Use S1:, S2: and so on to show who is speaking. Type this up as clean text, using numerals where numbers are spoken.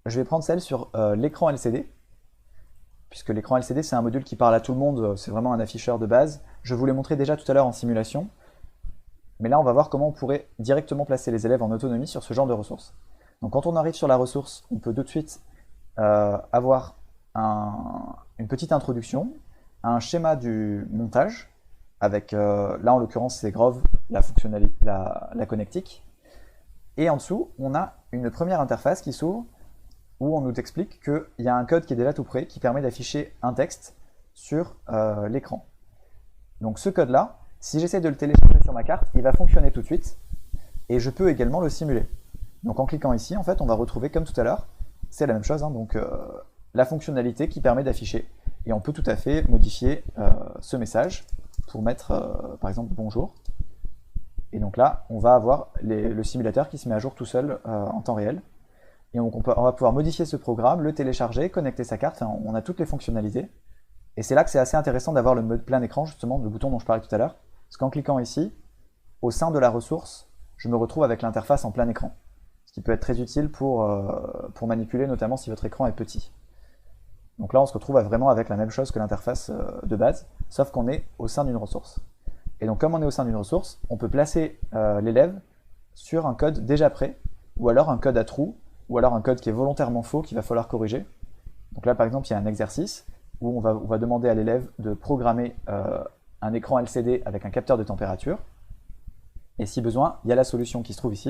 S1: je vais prendre celle sur l'écran LCD, puisque l'écran LCD c'est un module qui parle à tout le monde, c'est vraiment un afficheur de base. Je vous l'ai montré déjà tout à l'heure en simulation, mais là on va voir comment on pourrait directement placer les élèves en autonomie sur ce genre de ressources. Donc quand on arrive sur la ressource, on peut tout de suite avoir une petite introduction, un schéma du montage, avec là en l'occurrence c'est Grove, la fonctionnalité, la connectique, et en dessous on a une première interface qui s'ouvre où on nous explique qu'il y a un code qui est déjà tout prêt qui permet d'afficher un texte sur l'écran. Donc ce code-là, si j'essaie de le télécharger sur ma carte, il va fonctionner tout de suite et je peux également le simuler. Donc en cliquant ici, en fait, on va retrouver comme tout à l'heure, c'est la même chose, hein, donc la fonctionnalité qui permet d'afficher. Et on peut tout à fait modifier ce message pour mettre par exemple bonjour. Et donc là, on va avoir le simulateur qui se met à jour tout seul en temps réel. Et donc on va pouvoir modifier ce programme, le télécharger, connecter sa carte, enfin, on a toutes les fonctionnalités. Et c'est là que c'est assez intéressant d'avoir le mode plein écran, justement, le bouton dont je parlais tout à l'heure. Parce qu'en cliquant ici, au sein de la ressource, je me retrouve avec l'interface en plein écran. Ce qui peut être très utile pour manipuler, notamment si votre écran est petit. Donc là, on se retrouve vraiment avec la même chose que l'interface de base, sauf qu'on est au sein d'une ressource. Et donc comme on est au sein d'une ressource, on peut placer l'élève sur un code déjà prêt, ou alors un code à trous, ou alors un code qui est volontairement faux qu'il va falloir corriger. Donc là, par exemple, il y a un exercice où on va demander à l'élève de programmer un écran LCD avec un capteur de température. Et si besoin, il y a la solution qui se trouve ici.